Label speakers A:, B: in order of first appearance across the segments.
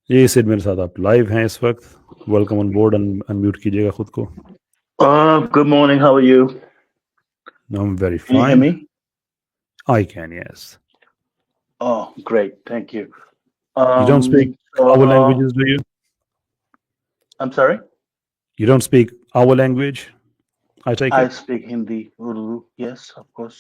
A: ये सिड मेरे साथ आप लाइव हैं इस वक्त। Welcome on board. अनम्यूट कीजिएगा खुद को।
B: Good morning. How are you?
A: I am very
B: Can you hear
A: fine.
B: me?
A: I can, yes.
B: Oh, great. Thank you.
A: You don't speak
B: So,
A: our languages, do you?
B: I'm sorry.
A: You don't speak our language, I take
B: I
A: it.
B: speak Hindi, Urdu. Yes, of course.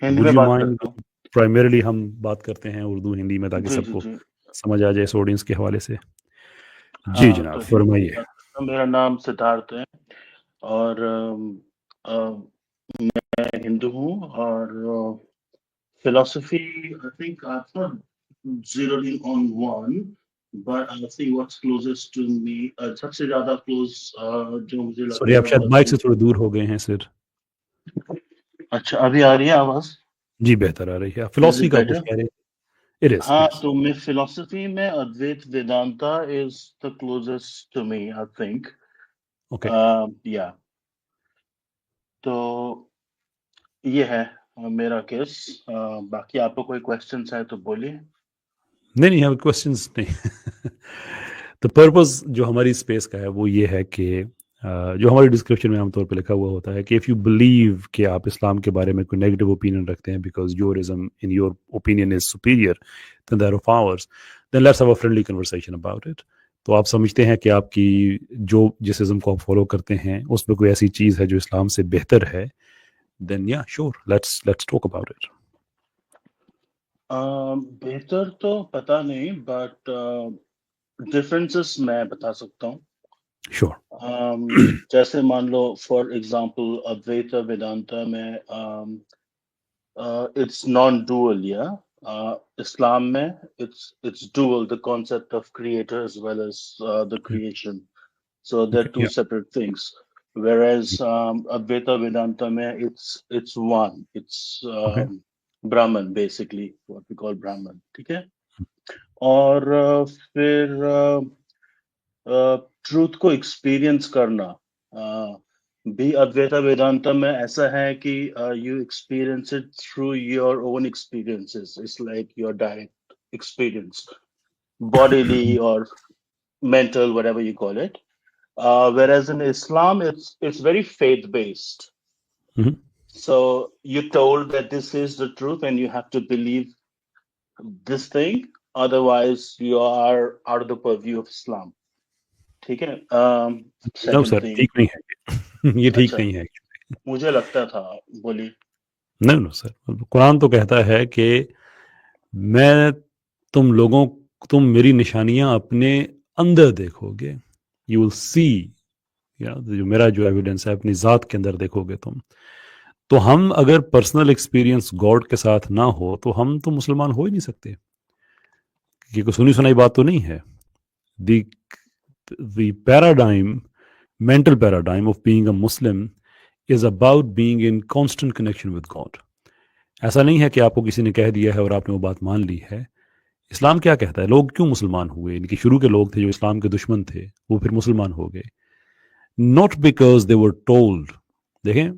B: Hindi
A: Would
B: में
A: you
B: बात
A: mind?
B: करता हूँ।
A: Primarily हम बात करते हैं उर्दू हिंदी में ताकि
B: जी जी
A: सबको
B: जी।
A: समझ आ जाए इस ऑडियंस के हवाले से। जी
B: हाँ,
A: जनाब,
B: तो हिंदी में
A: फरमाइए।
B: बात करता हूँ। मेरा नाम सिद्धार्थ है और मैं हिंदू हूँ और philosophy. I think I've not zeroed in on one, but I think what's closest to me, सबसे ज़्यादा close जो मुझे
A: सॉरी,
B: लगता
A: आप
B: है
A: शायद माइक
B: कि
A: से थोड़े दूर हो गए हैं सर।
B: अच्छा अभी आ रही है आवाज?
A: जी बेहतर आ रही है।
B: Is
A: फिलोसफी
B: it
A: का कुछ
B: better?
A: कह रहे हैं? इट इज,
B: हाँ,
A: यस।
B: तो मैं फिलोसफी में Advaita Vedanta is the closest to me, I think.
A: Okay.
B: Yeah. तो ये है मेरा केस। बाकी आपको कोई क्वेश्चंस है तो बोलिए।
A: नहीं नहीं, क्वेश्चंस नहीं। तो पर्पस जो हमारी स्पेस का है वो ये है कि जो हमारी डिस्क्रिप्शन में आमतौर पे लिखा हुआ होता है कि इफ़ यू बिलीव कि आप इस्लाम के बारे में कोई नेगेटिव ओपिनियन रखते हैं बिकॉज योरिज्म in your opinion is superior than that of ours, then let's have a friendly conversation about it. तो आप समझते हैं कि आपकी जो जिस इज़्म को आप फॉलो करते हैं उसमें कोई ऐसी चीज़ है जो इस्लाम से बेहतर है, देन या sure, let's talk about it.
B: बेहतर तो पता नहीं, बट डिफरेंसेस मैं बता सकता हूँ।
A: श्योर।
B: जैसे मान लो फॉर एग्जांपल अद्वैत वेदांता में it's non-dual, yeah. Islam में it's dual, the concept of creator as well as the creation. So they're two
A: या
B: separate things. Whereas Advaita Vedanta में it's one. It's
A: okay.
B: Brahman basically, what we call Brahman. ठीक है? और फिर truth को experience करना भी अद्वैता वेदांता में ऐसा है कि you experience it through your own experiences. It's like your direct experience, bodily or mental, whatever you call it. Whereas in Islam, it's very faith based. So you're told that this is the truth and you have to believe this thing, otherwise you are out of the purview of Islam. ठीक है?
A: No
B: second
A: sir,
B: thing.
A: ठीक नहीं है। ये ठीक
B: अच्छा,
A: नहीं है।
B: मुझे लगता था, बोलिए।
A: नहीं नो सर, कुरान तो कहता है कि मैं तुम लोगों तुम मेरी निशानियां अपने अंदर देखोगे। यू विल सी, जो मेरा जो एविडेंस है अपनी ज़ात के अंदर देखोगे तुम। तो हम अगर पर्सनल एक्सपीरियंस गॉड के साथ ना हो तो हम तो मुसलमान हो ही नहीं सकते। ये कोई सुनी सुनाई बात तो नहीं है। The paradigm, mental paradigm of being a Muslim is about being in constant connection with God. ऐसा नहीं है कि आपको किसी ने कह दिया है और आपने वो बात मान ली है। इस्लाम क्या कहता है? लोग क्यों मुसलमान हुए? इनके शुरू के लोग थे जो इस्लाम के दुश्मन थे, वो फिर मुसलमान हो गए। Not because they were told. देखें,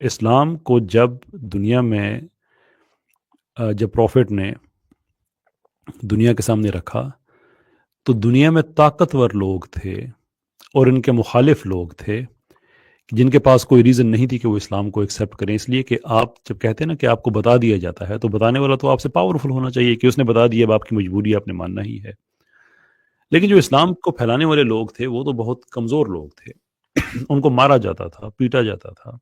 A: इस्लाम को जब दुनिया में जब प्रॉफिट ने दुनिया के सामने रखा तो दुनिया में ताकतवर लोग थे और इनके मुखालिफ लोग थे जिनके पास कोई रीज़न नहीं थी कि वो इस्लाम को एक्सेप्ट करें। इसलिए कि आप जब कहते हैं ना कि आपको बता दिया जाता है तो बताने वाला तो आपसे पावरफुल होना चाहिए कि उसने बता दिया, अब आपकी मजबूरी आपने मानना ही है। लेकिन जो इस्लाम को फैलाने वाले लोग थे वो तो बहुत कमज़ोर लोग थे। उनको मारा जाता था, पीटा जाता था,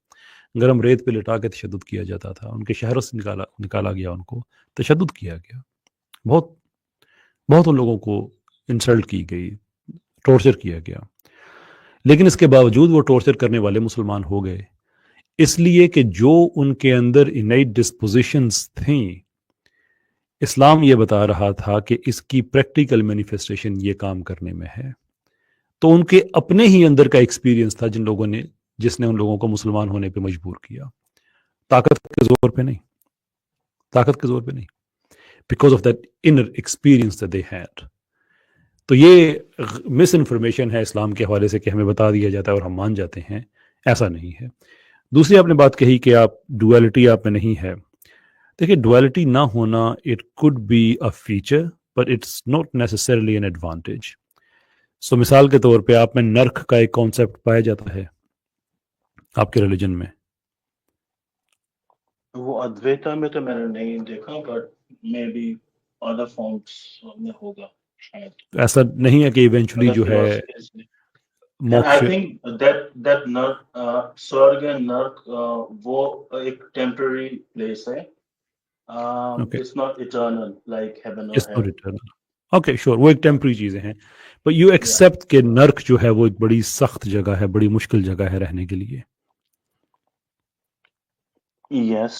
A: गरम रेत पे लिटा के तशद्दुद किया जाता था, उनके शहरों से निकाला निकाला गया, उनको तशद्दुद किया गया। बहुत बहुत उन लोगों को इंसल्ट की गई, टॉर्चर किया गया। लेकिन इसके बावजूद वो टॉर्चर करने वाले मुसलमान हो गए, इसलिए कि जो उनके अंदर इनेट डिस्पोजिशंस थी, इस्लाम ये बता रहा था कि इसकी प्रैक्टिकल मैनिफेस्टेशन ये काम करने में है। तो उनके अपने ही अंदर का एक्सपीरियंस था जिसने उन लोगों को मुसलमान होने पे मजबूर किया। ताकत के जोर पे नहीं, ताकत के जोर पे नहीं, because of that inner experience that they had. तो ये मिस इन्फॉर्मेशन है इस्लाम के हवाले से कि हमें बता दिया जाता है और हम मान जाते हैं, ऐसा नहीं है। दूसरी आपने बात कही कि आप डुअलिटी आप में नहीं है। देखिए, डुअलिटी ना होना, it could be a feature but it's not necessarily an advantage. So मिसाल के तौर पे आप में नर्क का एक कॉन्सेप्ट पाया जाता है आपके रिलीजन में?
B: वो अद्वैता में तो मैंने नहीं देखा, but may be other forms में होगा शायद,
A: ऐसा नहीं है कि इवेंचुअली
B: अदर
A: जो है
B: फिलोसफीज में। एंड
A: मोक्ष?
B: आई थिंक दैट नर्क, स्वर्ग एंड नर्क, वो एक टेम्पररी प्लेस है.
A: Okay,
B: It's not eternal like heaven or
A: it's not
B: hell.
A: Eternal. Okay sure, वो एक टेम्पररी चीजें हैं, पर यू
B: Yeah.
A: एक्सेप्ट कि नर्क जो है वो एक बड़ी सख्त जगह है, बड़ी मुश्किल जगह है रहने के लिए।
B: Yes.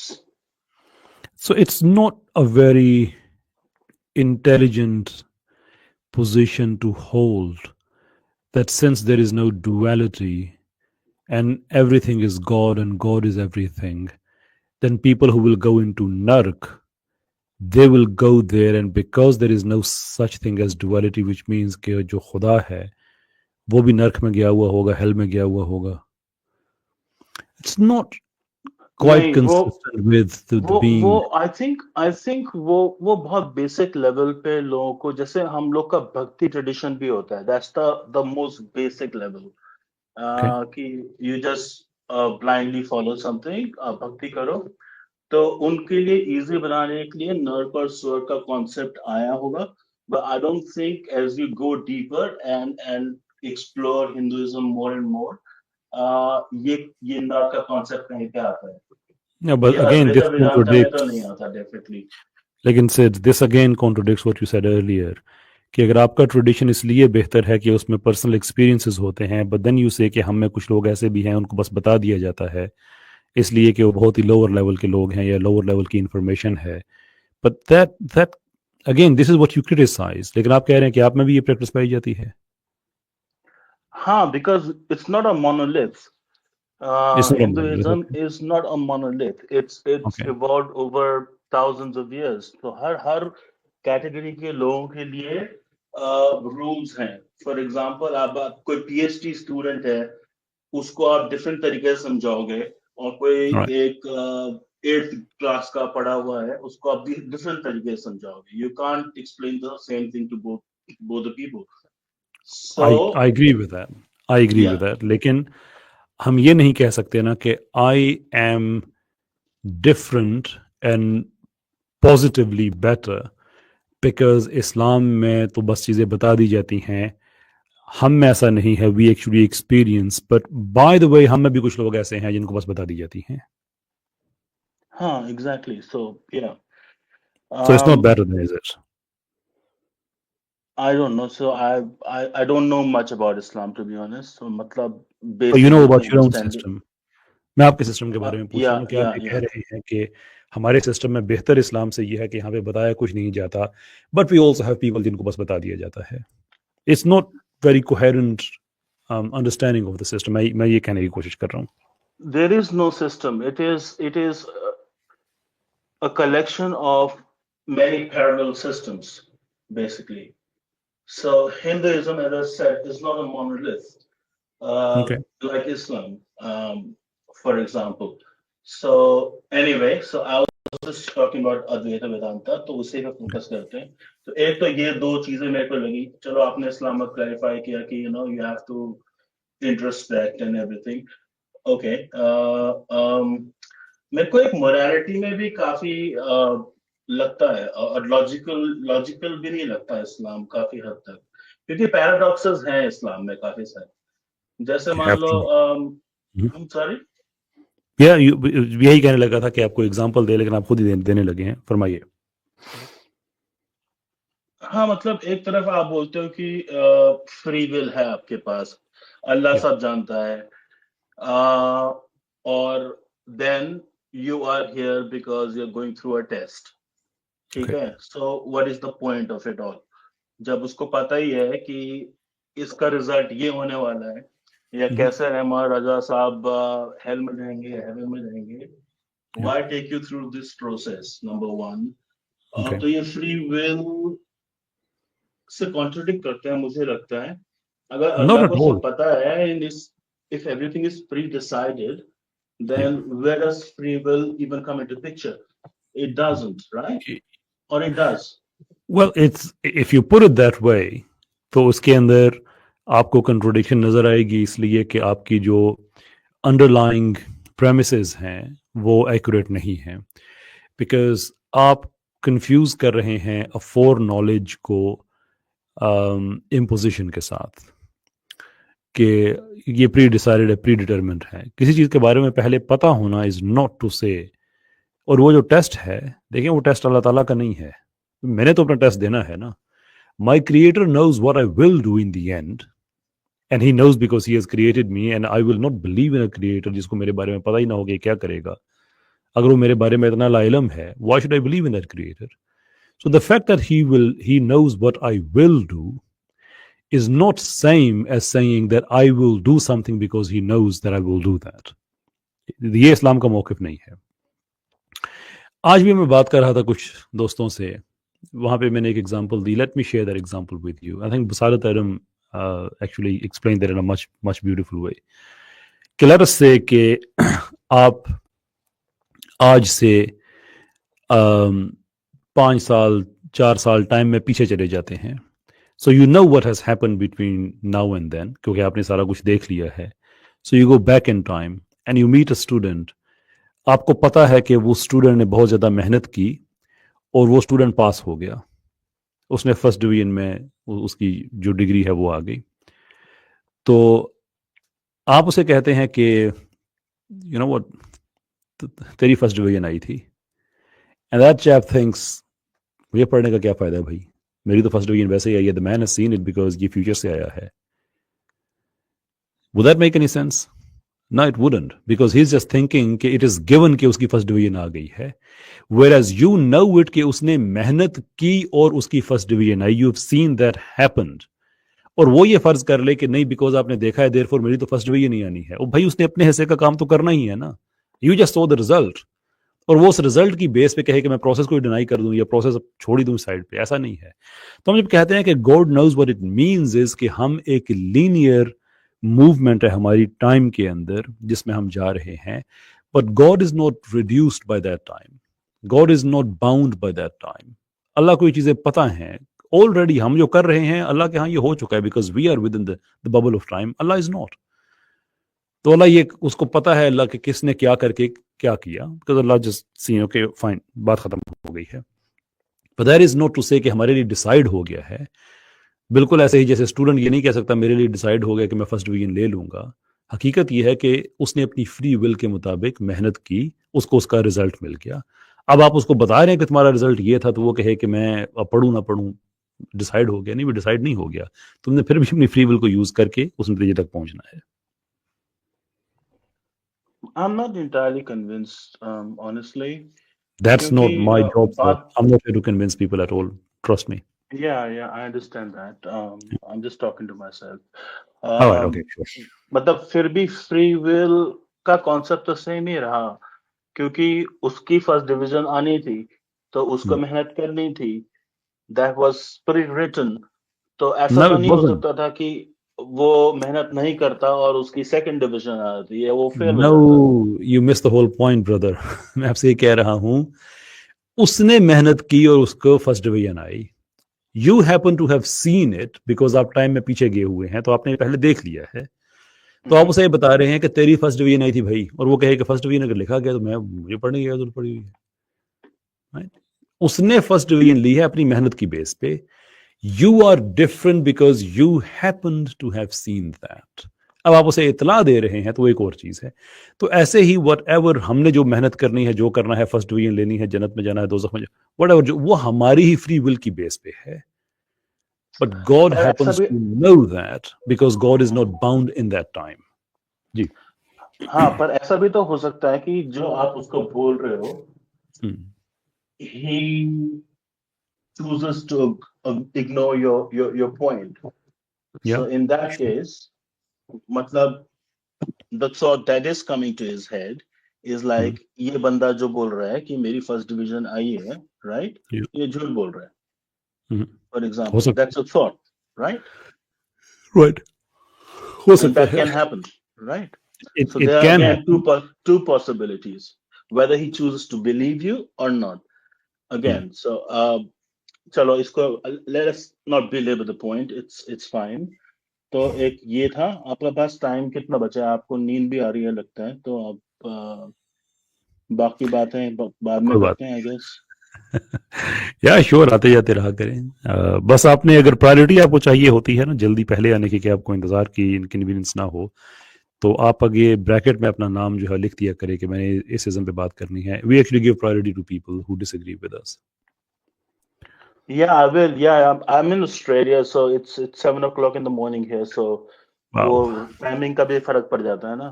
A: So it's not a very intelligent position to hold, that since there is no duality and everything is God and God is everything, then people who will go into Nark, they will go there, and because there is no such thing as duality, which means कि जो खुदा है वो भी नर्क में गया हुआ होगा, हेल में गया हुआ होगा। It's not quite
B: नहीं,
A: consistent with the
B: वो
A: being.
B: आई थिंक वो बहुत बेसिक लेवल पे लोगों को, जैसे हम लोग का भक्ति ट्रेडिशन भी होता है, that's the most basic level,
A: Okay.
B: कि you just blindly follow something, भक्ति करो. तो उनके लिए इजी बनाने के लिए नर्क और स्वर्ग का कॉन्सेप्ट आया होगा. But I don't think as you go deeper and explore Hinduism more and more, ये नर्क का कॉन्सेप्ट कहीं पे आता है.
A: Yeah, but
B: ये
A: again,
B: अद्वैत
A: this
B: वेदांता में तो
A: contradicts.
B: नहीं आता डेफिनेटली.
A: लेकिन said this again contradicts what you said earlier, कि अगर आपका ट्रेडिशन इसलिए बेहतर है कि उसमें पर्सनल एक्सपीरियंसेस होते हैं, बट देन यू से कि हम में कुछ लोग ऐसे भी हैं उनको बस बता दिया जाता है इसलिए कि वो बहुत ही लोअर लेवल के लोग हैं या लोअर लेवल की इंफॉर्मेशन है, but that again this is what you criticise. लेकिन आप कह रहे हैं कि आप में भी ये प्रैक्टिस पाई जाती है।
B: हाँ, because it's not a monolith.
A: It's not a monolith,
B: Hinduism
A: okay.
B: is not a monolith. It's
A: Okay.
B: evolved over thousands of years. तो हर कैटेगरी के लोगों के लिए रूल्स हैं. फॉर एग्जांपल, आप कोई पीएचडी स्टूडेंट है, उसको आप डिफरेंट तरीके से समझाओगे, और कोई
A: All right.
B: एक 8th क्लास का पढ़ा हुआ है, उसको आप डिफरेंट तरीके से समझाओगे. You can't explain the same thing to both the people. So
A: I agree with that. I agree
B: yeah.
A: with that. लेकिन हम ये नहीं कह सकते ना कि I am different and positively better because इस्लाम में तो बस चीज़ें बता दी जाती हैं, हम में ऐसा नहीं है, we actually experience. But by the way हम में भी कुछ लोग ऐसे हैं जिनको बस बता दी जाती हैं।
B: हाँ, exactly. So yeah.
A: So it's not better than, is it?
B: I don't know. So I don't know much about Islam, to be honest. So मतलब
A: But you
B: basic
A: know
B: जितनी
A: about your own
B: understanding.
A: system. मैं आपके system के बारे में पूछ रहा
B: Yeah,
A: हूँ कि आप
B: yeah,
A: ये कह
B: yeah.
A: रहे हैं कि हमारे सिस्टम में बेहतर इस्लाम से ये है कि यहाँ पे बताया कुछ नहीं जाता, but we also have people जिनको बस बता दिया जाता है। It's not very coherent understanding of the system. मैं ये कहने की कोशिश कर रहा हूँ।
B: There is no system. It is a collection of many parallel systems, basically. So Hinduism, as I said, is not a monolith,
A: Okay.
B: like Islam, for example. So anyway, so I was just talking about Advaita Vedanta, तो उसी पे focus करते हैं. तो एक तो ये दो चीजें मेरे को लगी. चलो, आपने इस्लाम में क्लैरिफाई किया कि you have to introspect and everything. Okay. मेरे को एक मोरालिटी में भी काफी लगता है, और लॉजिकल भी नहीं लगता इस्लाम काफी हद तक, क्योंकि पैराडॉक्सेस हैं इस्लाम में काफी सारे. जैसे मान लो, सॉरी.
A: यही कहने लगा था कि आपको एग्जांपल दे, लेकिन आप खुद ही देने लगे हैं। फरमाइए।
B: हाँ, मतलब एक तरफ आप बोलते हो कि फ्री विल है आपके पास, अल्लाह
A: Yeah.
B: सब जानता है, और then you are here because you are going through a test. ठीक
A: Okay.
B: है. So what is the point of it all, जब उसको पता ही है कि इसका रिजल्ट ये होने वाला है, या कैसे रहमान राजा साहब हेल में रहेंगे, हेवन में रहेंगे. Why take you through this process, number one.
A: Okay.
B: तो ये फ्री विल से कॉन्ट्रडिक्ट करते हैं, मुझे लगता है. अगर
A: Not
B: अल्लाह
A: at
B: को
A: all.
B: सब पता है, if everything is pre-decided, then where does free will even come into picture? It doesn't, right? Or it does?
A: Well it's if you put it that way तो उसके अंदर आपको contradiction नजर आएगी, इसलिए कि आपकी जो अंडरलाइंग प्रेमिसेस हैं वो एक्यूरेट नहीं हैं, बिकॉज आप कंफ्यूज कर रहे हैं अ फोर नॉलेज को इम्पोजिशन के साथ कि ये प्री डिसाइडेड है, प्री डिटर्मिनेंट है। किसी चीज़ के बारे में पहले पता होना इज़ नॉट टू से, और वो जो टेस्ट है, देखिए वो टेस्ट अल्लाह ताला का नहीं है, मैंने तो अपना टेस्ट देना है ना। My creator knows what I will do in the end, and he knows because he has created me, and I will not believe in a creator जिसको मेरे बारे में पता ही ना हो कि क्या करेगा। अगर वो मेरे बारे में इतना लाइलम है, why should I believe in that creator? So the fact that he knows what I will do is not same as saying that I will do something because he knows that I will do that. ये इस्लाम का मौक़िफ़ नहीं है। आज भी मैं बात कर रहा था कुछ दोस्तों से, वहाँ पे मैंने एक example the. Let me share that example with you. I think Busarat Adam actually explained that in a much beautiful way. कि let us say कि आप आज से 5 साल 4 साल टाइम में पीछे चले जाते हैं। So you know what has happened between now and then, क्योंकि आपने सारा कुछ देख लिया है। So you go back in time and you meet a student. आपको पता है कि वो स्टूडेंट ने बहुत ज़्यादा मेहनत की और वो स्टूडेंट पास हो गया, उसने फर्स्ट डिवीजन में उसकी जो डिग्री है वो आ गई। तो आप उसे कहते हैं कि यू नो व्हाट, तेरी फर्स्ट डिवीजन आई थी, एंड दैट चैप थिंक्स मुझे पढ़ने का क्या फ़ायदा है भाई, मेरी तो फर्स्ट डिवीजन वैसे ही आई है, the man has seen it because ये फ्यूचर से आया है। Would that make any sense? No, it wouldn't, because he's just thinking कि it is given कि उसकी फर्स्ट डिवीजन आ गई है, whereas you know it कि उसने मेहनत की और उसकी first division I, you've seen that happened। और वो ये फर्ज कर ले कि नहीं बिकॉज आपने देखा है therefore मेरी तो फर्स्ट डिवीजन ही आनी है। और भाई उसने अपने हिस्से का काम तो करना ही है ना, you just saw the result, और वो उस रिजल्ट की बेस पे कहे कि मैं प्रोसेस को डिनाई कर दूं या प्रोसेस छोड़ ही दूं साइड पे, ऐसा नहीं है। तो हम जब कहते हैं कि God knows what it means is कि हम एक लीनियर मूवमेंट है हमारी टाइम के अंदर जिसमें हम जा रहे हैं, but God is not reduced by that time, God is not bound by that time. अल्लाह को ये चीजें पता हैं ऑलरेडी, हम जो कर रहे हैं अल्लाह के यहाँ ये हो चुका है, because we are within the bubble of time, Allah is not. तो अल्लाह ये उसको पता है अल्लाह के किसने क्या करके क्या किया, because Allah just see okay fine, बात खत्म हो गई है। But that is not to say कि हमारे लिए डिसाइड हो गया है। बिल्कुल ऐसे ही जैसे स्टूडेंट ये नहीं कह सकता मेरे लिए डिसाइड हो गया कि मैं फर्स्ट डिवीजन ले लूंगा। हकीकत यह है कि उसने अपनी फ्री विल के मुताबिक मेहनत की, उसको उसका रिजल्ट मिल गया। अब आप उसको बता रहे हैं कि तुम्हारा रिजल्ट ये था, तो वो कहे कि मैं अब पढ़ूं ना पढ़ूं, डिसाइड हो गया। नहीं, वो डिसाइड नहीं हो गया, तुमने फिर भी अपनी फ्री विल को यूज करके उस नतीजे तक पहुंचना है।
B: I'm not entirely convinced, honestly.
A: That's not
B: क्योंकि
A: my job, sir.
B: बात
A: I'm not here to convince people at all. Trust me.
B: yeah, I understand that. I'm just talking to myself.
A: All right, okay, sure.
B: मतलब फिर भी free will का concept तो same ही रहा, क्योंकि उसकी फर्स्ट डिवीजन आनी थी तो उसको मेहनत करनी थी। That was pre written. तो ऐसा
A: No,
B: तो
A: it
B: नहीं हो
A: wasn't.
B: सकता था कि वो मेहनत नहीं करता और उसकी सेकंड डिवीजन आ जाती है, वो फेल हो जाता।
A: No, you missed the whole point, brother. मैं आपसे ये कह रहा हूं, उसने मेहनत की और उसको फर्स्ट डिवीजन आई। You happen to have seen it because आप टाइम में पीछे गए हुए हैं, तो आपने पहले देख लिया है। तो आप उसे बता रहे हैं कि तेरी फर्स्ट डिवीजन आई थी भाई, और वो कहे कि फर्स्ट डिवीजन अगर लिखा गया तो मैं मुझे पढ़ने गया तो पढ़ी हुई है। Right? उसने फर्स्ट डिवीजन ली है अपनी मेहनत की बेस पे। You are different because you happened to have seen that. अब आप उसे इतला दे रहे हैं तो वो एक और चीज है। तो ऐसे ही वट एवर हमने जो मेहनत करनी है, जो करना है, फर्स्ट डिवीजन लेनी है, जन्नत में जाना है, दोज़ख में वट एवर, जो वो हमारी ही फ्री विल की बेस पे है। बट गॉड
B: पर ऐसा
A: हैपन्स
B: भी
A: to know that because God is not bound in that time. जी।
B: हाँ, पर ऐसा भी तो हो सकता है कि जो आप उसको बोल रहे हो, he chooses to ignore your point.
A: Yeah.
B: So in that case, मतलब the thought that is coming to his head is like ये बंदा जो बोल रहा है कि मेरी फर्स्ट डिवीजन आई है, right?
A: Yeah.
B: ये झूठ बोल रहा है, for
A: हो
B: example.
A: सकता
B: That's a thought, right?
A: है, राइट, हो
B: And
A: सकता
B: that
A: है।
B: can happen, right? So
A: It
B: there are
A: can
B: again
A: happen.
B: two possibilities, whether he chooses to believe you or not. Again, so चलो इसको let us not believe the point, it's fine. तो एक ये था, आपके पास time कितना बचा है? आपको नींद भी आ रही है लगता है, तो आप बाकी बातें बाद में
A: कोई बात
B: करते हैं आई गेस।
A: या श्योर, आते जाते रहा करें। बस आपने अगर प्रायोरिटी आपको चाहिए होती है ना जल्दी पहले आने की, कि आपको इंतजार की इनकन्वीनियंस ना हो, तो आप आगे ब्रैकेट में अपना नाम जो है लिख दिया करें कि मैंने इस सीजन पे बात करनी है। We actually give priority to people who disagree with us.
B: Yeah, I will. Yeah, I'm in Australia, so it's 7 o'clock in the morning here, so वो
A: वाओ।
B: टाइमिंग का भी फर्क पड़ जाता है ना।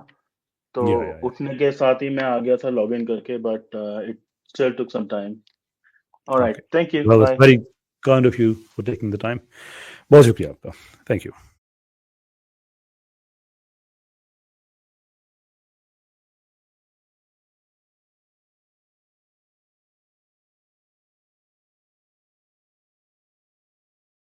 B: तो
A: या
B: उठने के साथ ही मैं आ गया था लॉग इन करके, but it still took some time.
A: Okay,
B: alright, thank you,
A: well it's
B: bye.
A: Very kind of you for taking the time. बहुत शुक्रिया आपका, थैंक यू।